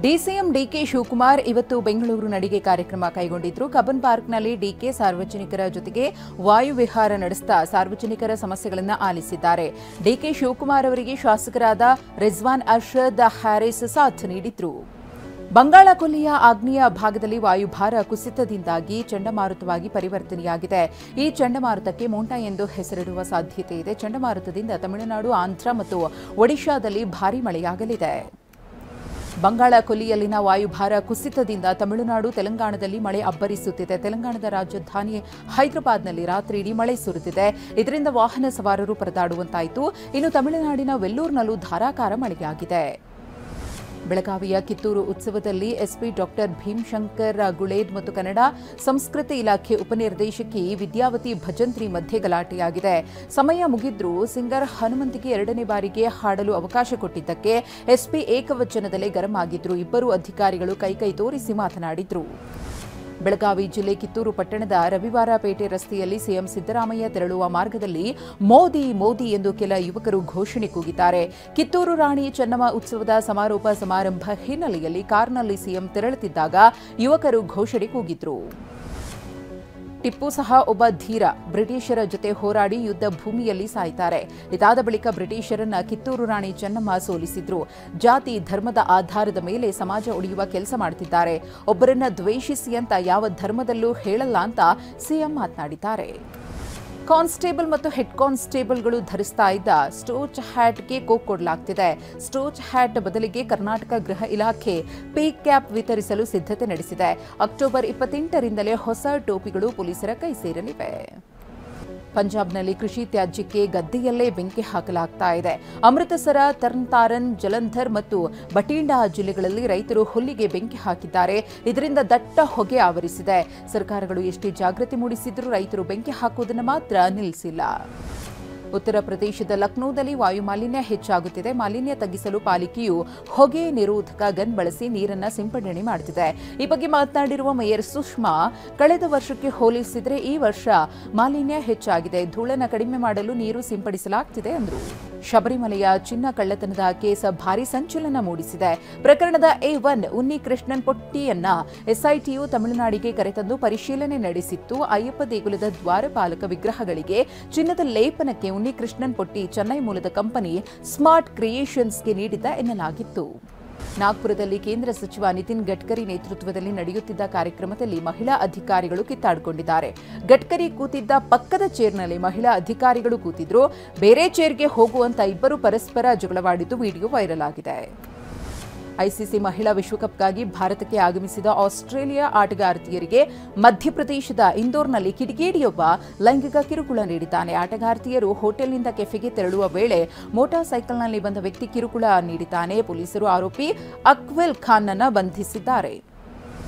DCM DK Shivakumar ಇವತ್ತು ಬೆಂಗಳೂರು ನಡಿಗೆ ಕಾರ್ಯಕ್ರಮ ಕೈಗೊಂಡಿದ್ರು. ಕಬ್ಬನ್ ಪಾರ್ಕ್ನಲ್ಲಿ ಡಿಕೆ ಸಾರ್ವಜನಿಕರ ಜೊತೆಗೆ ವಾಯುವಿಹಾರ ನಡೆಸುತ್ತಾ ಸಾರ್ವಜನಿಕರ ಸಮಸ್ಯೆಗಳನ್ನು ಆಲಿಸಿದ್ದಾರೆ. ಡಿಕೆ ಶಿವಕುಮಾರ್ ಅವರಿಗೆ ಶಾಸಕರಾದ ರಿಜ್ವಾನ್ ಅರ್ಷದ್ ಹ್ಯಾರಿಸ್ ಸಾಥ್ ನೀಡಿದ್ರು. ಬಂಗಾಳ ಕೊಲ್ಲಿಯ ಆಗ್ನೇಯ ಭಾಗದಲ್ಲಿ ವಾಯುಭಾರ ಕುಸಿತದಿಂದಾಗಿ ಚಂಡಮಾರುತವಾಗಿ ಪರಿವರ್ತನೆಯಾಗಿದೆ. ಈ ಚಂಡಮಾರುತಕ್ಕೆ ಮೋಂಟಾ ಎಂದು ಹೆಸರಿಡುವ ಸಾಧ್ಯತೆ ಇದೆ. ಚಂಡಮಾರುತದಿಂದ ತಮಿಳುನಾಡು, ಆಂಧ್ರ ಮತ್ತು ಒಡಿಶಾದಲ್ಲಿ ಭಾರೀ ಮಳೆಯಾಗಲಿದೆ. ಬಂಗಾಳ ಕೊಲ್ಲಿಯಲ್ಲಿನ ವಾಯುಭಾರ ಕುಸಿತದಿಂದ ತಮಿಳುನಾಡು, ತೆಲಂಗಾಣದಲ್ಲಿ ಮಳೆ ಅಬ್ಬರಿಸುತ್ತಿದೆ. ತೆಲಂಗಾಣದ ರಾಜಧಾನಿ ಹೈದರಾಬಾದ್ನಲ್ಲಿ ರಾತ್ರಿಯಿಡೀ ಮಳೆ ಸುರಿದಿದೆ. ಇದರಿಂದ ವಾಹನ ಸವಾರರು ಪರದಾಡುವಂತಾಯಿತು. ಇನ್ನು ತಮಿಳುನಾಡಿನ ವೆಲ್ಲೂರಿನಲ್ಲೂ ಧಾರಾಕಾರ ಮಳೆಯಾಗಿದೆ. ಬೆಳಗಾವಿಯ ಕಿತ್ತೂರು ಉತ್ಸವದಲ್ಲಿ ಎಸ್ಪಿ ಡಾಕ್ಟರ್ ಭೀಮಶಂಕರ್ ಗುಳೇದ್ ಮತ್ತು ಕನ್ನಡ ಸಂಸ್ಕೃತಿ ಇಲಾಖೆ ಉಪನಿರ್ದೇಶಕಿ ವಿದ್ಯಾವತಿ ಭಜಂತ್ರಿ ಮಧ್ಯೆ ಗಲಾಟೆಯಾಗಿದೆ. ಸಮಯ ಮುಗಿದ್ರೂ ಸಿಂಗರ್ ಹನುಮಂತಿಗೆ ಎರಡನೇ ಬಾರಿಗೆ ಹಾಡಲು ಅವಕಾಶ ಕೊಟ್ಟಿದ್ದಕ್ಕೆ ಎಸ್ಪಿ ಏಕವಚನದಲ್ಲೇ ಗರಂ ಆಗಿದ್ರು. ಇಬ್ಬರು ಅಧಿಕಾರಿಗಳು ಕೈ ತೋರಿಸಿ ಮಾತನಾಡಿದ್ರು. ಬೆಳಗಾವಿ ಜಿಲ್ಲೆ ಕಿತ್ತೂರು ಪಟ್ಟಣದ ರವಿವಾರಪೇಟೆ ರಸ್ತೆಯಲ್ಲಿ ಸಿಎಂ ಸಿದ್ದರಾಮಯ್ಯ ತೆರಳುವ ಮಾರ್ಗದಲ್ಲಿ ಮೋದಿ ಮೋದಿ ಎಂದು ಕೆಲ ಯುವಕರು ಘೋಷಣೆ ಕೂಗಿದ್ದಾರೆ. ಕಿತ್ತೂರು ರಾಣಿ ಚೆನ್ನಮ್ಮ ಉತ್ಸವದ ಸಮಾರೋಪ ಸಮಾರಂಭ ಹಿನ್ನೆಲೆಯಲ್ಲಿ ಕಾರ್ನಲ್ಲಿ ಸಿಎಂ ತೆರಳುತ್ತಿದ್ದಾಗ ಯುವಕರು ಘೋಷಣೆ ಕೂಗಿದ್ರು. ಟಿಪ್ಪು ಸಹ ಒಬ್ಬ ಧೀರ. ಬ್ರಿಟಿಷರ ಜೊತೆ ಹೋರಾಡಿ ಯುದ್ಧ ಭೂಮಿಯಲ್ಲಿ ಸಾಯ್ತಾರೆ. ಇದಾದ ಬಳಿಕ ಬ್ರಿಟಿಷರನ್ನ ಕಿತ್ತೂರು ರಾಣಿ ಚೆನ್ನಮ್ಮ ಸೋಲಿಸಿದ್ರು. ಜಾತಿ ಧರ್ಮದ ಆಧಾರದ ಮೇಲೆ ಸಮಾಜ ಒಡೆಯುವ ಕೆಲಸ ಮಾಡುತ್ತಿದ್ದಾರೆ. ಒಬ್ಬರನ್ನ ದ್ವೇಷಿಸಿ ಅಂತ ಯಾವ ಧರ್ಮದಲ್ಲೂ ಹೇಳಲ್ಲ ಅಂತ ಸಿಎಂ ಮಾತನಾಡಿದ್ದಾರೆ. ಕಾನ್ಸ್ಟೇಬಲ್ ಮತ್ತು ಹೆಡ್ ಕಾನ್ಸ್ಟೇಬಲ್ಗಳು ಧರಿಸ್ತಾ ಇದ್ದ ಸ್ಟೋಚ್ ಹ್ಯಾಟ್ಗೆ ಕೋಕ್ ಕೊಡಲಾಗ್ತಿದೆ. ಸ್ಟೋಚ್ ಹ್ಯಾಟ್ ಬದಲಿಗೆ ಕರ್ನಾಟಕ ಗೃಹ ಇಲಾಖೆ ಪೇ ಕ್ಯಾಪ್ ವಿತರಿಸಲು ಸಿದ್ಧತೆ ನಡೆಸಿದೆ. ಅಕ್ಟೋಬರ್ 28ರಿಂದಲೇ ಹೊಸ ಟೋಪಿಗಳು ಪೊಲೀಸರ ಕೈ ಸೇರಲಿವೆ. ಪಂಜಾಬ್ನಲ್ಲಿ ಕೃಷಿ ತ್ಯಾಜ್ಯಕ್ಕೆ ಗದ್ದೆಯಲ್ಲೇ ಬೆಂಕಿ ಹಾಕಲಾಗ್ತಾ ಇದೆ. ಅಮೃತಸರ, ತರ್ನ್ತಾರನ್, ಜಲಂಧರ್ ಮತ್ತು ಬಠಿಂಡಾ ಜಿಲ್ಲೆಗಳಲ್ಲಿ ರೈತರು ಹುಲ್ಲಿಗೆ ಬೆಂಕಿ ಹಾಕಿದ್ದಾರೆ. ಇದರಿಂದ ದಟ್ಟ ಹೊಗೆ ಆವರಿಸಿದೆ. ಸರ್ಕಾರಗಳು ಎಷ್ಟೇ ಜಾಗೃತಿ ಮೂಡಿಸಿದ್ರೂ ರೈತರು ಬೆಂಕಿ ಹಾಕುವುದನ್ನು ಮಾತ್ರ ನಿಲ್ಲಿಸಿಲ್ಲ. ಉತ್ತರ ಪ್ರದೇಶದ ಲಕ್ನೋದಲ್ಲಿ ವಾಯು ಮಾಲಿನ್ಯ ಹೆಚ್ಚಾಗುತ್ತಿದೆ. ಮಾಲಿನ್ಯ ತಗ್ಗಿಸಲು ಪಾಲಿಕೆಯು ಹೊಗೆ ನಿರೋಧಕ ಗನ್ ಬಳಸಿ ನೀರನ್ನು ಸಿಂಪಡಣೆ ಮಾಡುತ್ತಿದೆ. ಈ ಬಗ್ಗೆ ಮಾತನಾಡಿರುವ ಮೇಯರ್ ಸುಷ್ಮಾ, ಕಳೆದ ವರ್ಷಕ್ಕೆ ಹೋಲಿಸಿದರೆ ಈ ವರ್ಷ ಮಾಲಿನ್ಯ ಹೆಚ್ಚಾಗಿದೆ. ಧೂಳನ್ನು ಕಡಿಮೆ ಮಾಡಲು ನೀರು ಸಿಂಪಡಿಸಲಾಗುತ್ತಿದೆ ಎಂದರು. ಶಬರಿಮಲೆಯ ಚಿನ್ನ ಕಳ್ಳತನದ ಕೇಸ್ ಭಾರೀ ಸಂಚಲನ ಮೂಡಿಸಿದೆ. ಪ್ರಕರಣದ A1 ಉನ್ನಿ ಕೃಷ್ಣನ್ ಪೊಟ್ಟಿಯನ್ನ ಎಸ್ಐಟಿಯು ತಮಿಳುನಾಡಿಗೆ ಕರೆತಂದು ಪರಿಶೀಲನೆ ನಡೆಸಿತ್ತು. ಅಯ್ಯಪ್ಪ ದೇಗುಲದ ದ್ವಾರಪಾಲಕ ವಿಗ್ರಹಗಳಿಗೆ ಚಿನ್ನದ ಲೇಪನಕ್ಕೆ ಉನ್ನಿ ಕೃಷ್ಣನ್ ಪೊಟ್ಟಿ ಚೆನ್ನೈ ಮೂಲದ ಕಂಪನಿ ಸ್ಮಾರ್ಟ್ ಕ್ರಿಯೇಷನ್ಸ್ಗೆ ನೀಡಿದ್ದ ಎನ್ನಲಾಗಿತ್ತು. ನಾಗ್ಪುರದಲ್ಲಿ ಕೇಂದ್ರ ಸಚಿವ ನಿತಿನ್ ಗಡ್ಕರಿ ನೇತೃತ್ವದಲ್ಲಿ ನಡೆಯುತ್ತಿದ್ದ ಕಾರ್ಯಕ್ರಮದಲ್ಲಿ ಮಹಿಳಾ ಅಧಿಕಾರಿಗಳು ಕಿತ್ತಾಡಿಕೊಂಡಿದ್ದಾರೆ. ಗಡ್ಕರಿ ಕೂತಿದ್ದ ಪಕ್ಕದ ಚೇರ್ನಲ್ಲಿ ಮಹಿಳಾ ಅಧಿಕಾರಿಗಳು ಕೂತಿದ್ರು. ಬೇರೆ ಚೇರ್ಗೆ ಹೋಗುವಂತ ಇಬ್ಬರು ಪರಸ್ಪರ ಜಗಳವಾಡಿದ್ದು ವಿಡಿಯೋ ವೈರಲ್ ಆಗಿದೆ. ಐಸಿಸಿ ಮಹಿಳಾ ವಿಶ್ವಕಪ್ಗಾಗಿ ಭಾರತಕ್ಕೆ ಆಗಮಿಸಿದ ಆಸ್ಟ್ರೇಲಿಯಾ ಆಟಗಾರ್ತಿಯರಿಗೆ ಮಧ್ಯಪ್ರದೇಶದ ಇಂದೋರ್ನಲ್ಲಿ ಕಿಡಿಗೇಡಿಯೊಬ್ಬ ಲೈಂಗಿಕ ಕಿರುಕುಳ ನೀಡಿದ್ದಾನೆ. ಆಟಗಾರ್ತಿಯರು ಹೋಟೆಲ್ನಿಂದ ಕೆಫೆಗೆ ತೆರಳುವ ವೇಳೆ ಮೋಟಾರ್ ಸೈಕಲ್ನಲ್ಲಿ ಬಂದ ವ್ಯಕ್ತಿ ಕಿರುಕುಳ ನೀಡಿದ್ದಾನೆ. ಪೊಲೀಸರು ಆರೋಪಿ ಅಕ್ವೆಲ್ ಖಾನ್ನನ್ನು ಬಂಧಿಸಿದ್ದಾರೆ.